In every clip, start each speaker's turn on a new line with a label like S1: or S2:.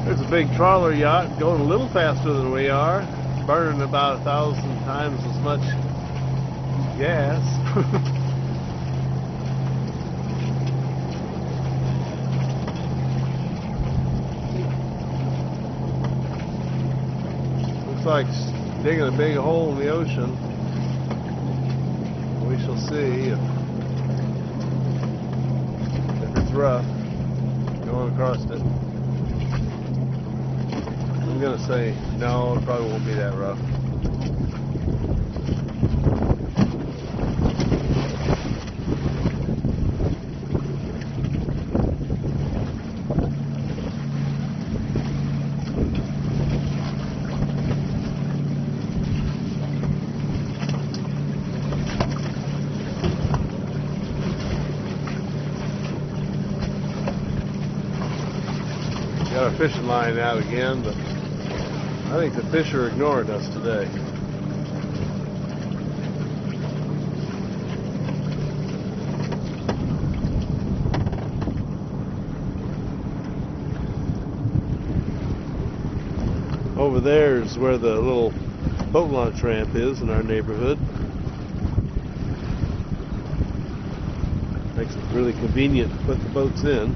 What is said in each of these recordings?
S1: There's a big trawler yacht going a little faster than we are, burning about 1,000 times as much gas. Looks like digging a big hole in the ocean. We shall see if it's rough going across it. I'm gonna say no, it probably won't be that rough. Got our fishing line out again, but I think the fish are ignoring us today. Over there is where the little boat launch ramp is in our neighborhood. Makes it really convenient to put the boats in.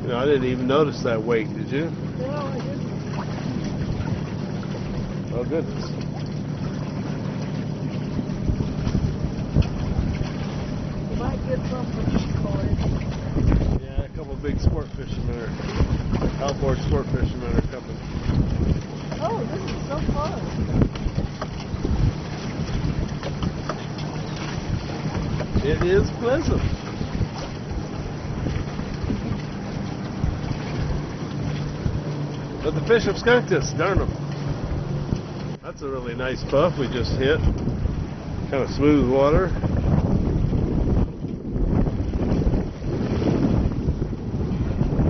S1: You know, I didn't even notice that wake, did you?
S2: No, I didn't.
S1: Oh, goodness.
S2: You might get something for it.
S1: Yeah, a couple of big sport fishermen outboard sport fishermen are coming.
S2: Oh, this is so fun.
S1: It is pleasant. But the fish have skunked us, darn them. That's a really nice puff we just hit. Kind of smooth water.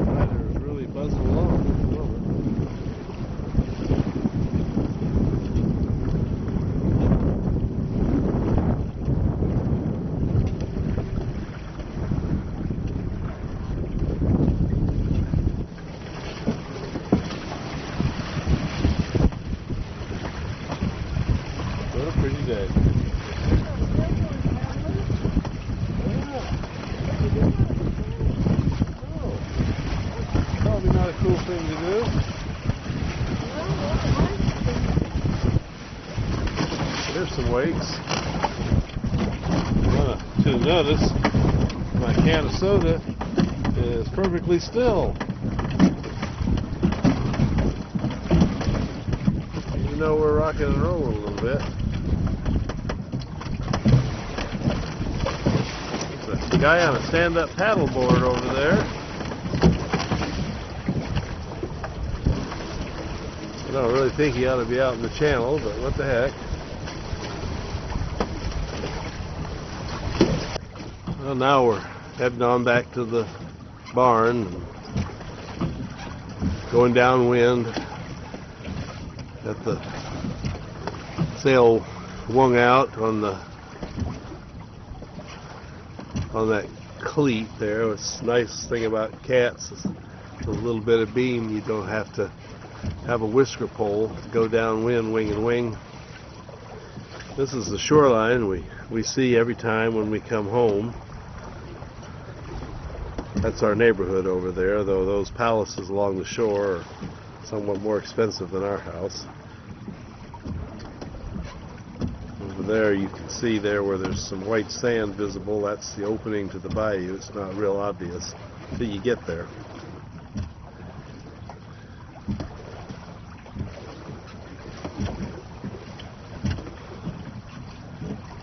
S1: Rider is really buzzing along at the moment. What a pretty day. Oh, probably not a cool thing to do. There's some wakes. To notice, my can of soda is perfectly still. Even though we're rocking and rolling a little bit. There's a guy on a stand-up paddleboard over there. I don't really think he ought to be out in the channel, but what the heck. Well, now we're heading on back to the barn, and going downwind at the sail wung out on that cleat there. What's the nice thing about cats is a little bit of beam. You don't have to have a whisker pole to go downwind, wing and wing. This is the shoreline we see every time when we come home. That's our neighborhood over there, though those palaces along the shore are somewhat more expensive than our house. Over there you can see there where there's some white sand visible. That's the opening to the bayou. It's not real obvious until you get there.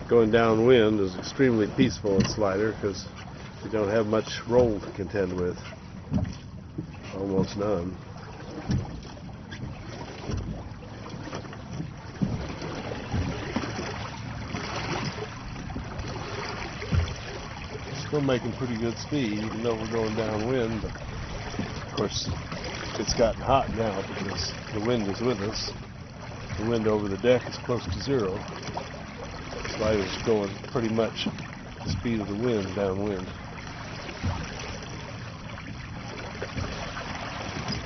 S1: Going downwind is extremely peaceful in Slider because we don't have much roll to contend with. Almost none. Still making pretty good speed, even though we're going downwind. But of course, it's gotten hot now because the wind is with us. The wind over the deck is close to zero. Slider's going pretty much the speed of the wind downwind.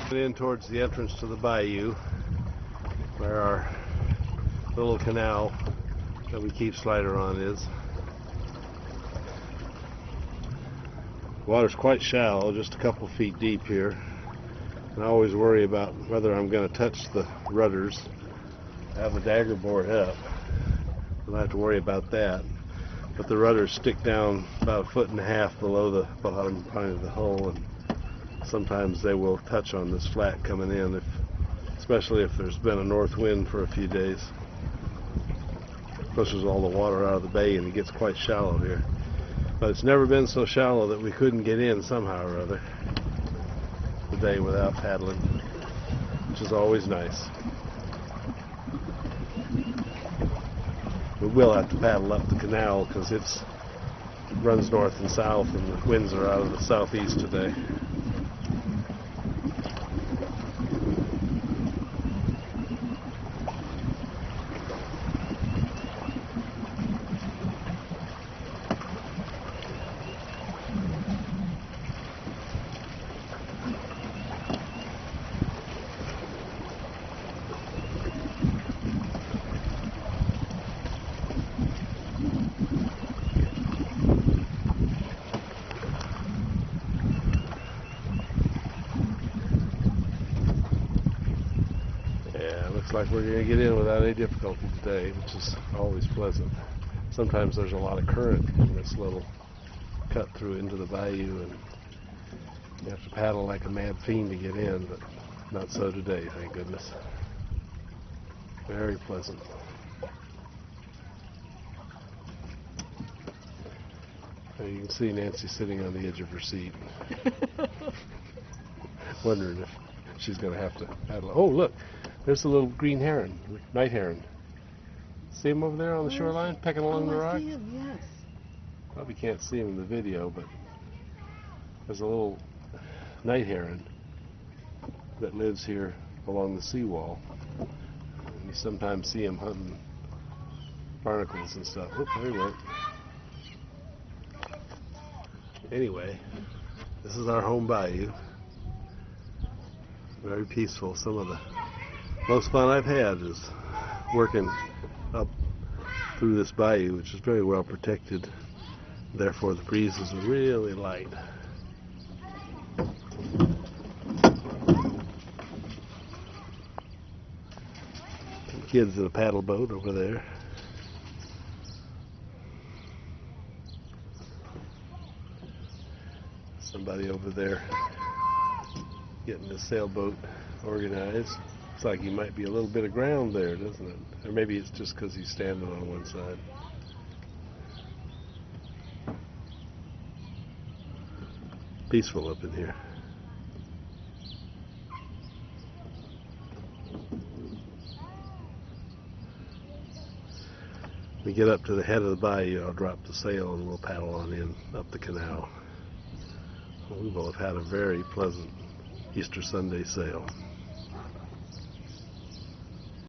S1: In towards the entrance to the bayou, where our little canal that we keep Slider on is. The water's quite shallow, just a couple feet deep here, and I always worry about whether I'm going to touch the rudders. I have the dagger board up, I don't have to worry about that, but the rudders stick down about 1.5 feet below the bottom part of the hull, and sometimes they will touch on this flat coming in, especially if there's been a north wind for a few days. Pushes all the water out of the bay and it gets quite shallow here. But it's never been so shallow that we couldn't get in somehow or other today without paddling, which is always nice. We will have to paddle up the canal because it runs north and south and the winds are out of the southeast today. Looks like we're going to get in without any difficulty today, which is always pleasant. Sometimes there's a lot of current in this little cut through into the bayou, and you have to paddle like a mad fiend to get in, but not so today, thank goodness. Very pleasant. And you can see Nancy sitting on the edge of her seat, wondering if she's going to have to paddle. Oh, look! There's a little green heron, night heron. See him over there on the shoreline, pecking along the rock?
S2: I see him, yes.
S1: Probably can't see him in the video, but there's a little night heron that lives here along the seawall. And you sometimes see him hunting barnacles and stuff. Oop, there he went. Anyway, this is our home bayou. Very peaceful. Some of the most fun I've had is working up through this bayou, which is very well protected. Therefore, the breezes are really light. Some kids in a paddle boat over there. Somebody over there getting the sailboat organized. Looks like he might be a little bit of ground there, doesn't it? Or maybe it's just because he's standing on one side. Peaceful up in here. When we get up to the head of the bayou, I'll drop the sail and we'll paddle on in up the canal. We will have had a very pleasant Easter Sunday sail.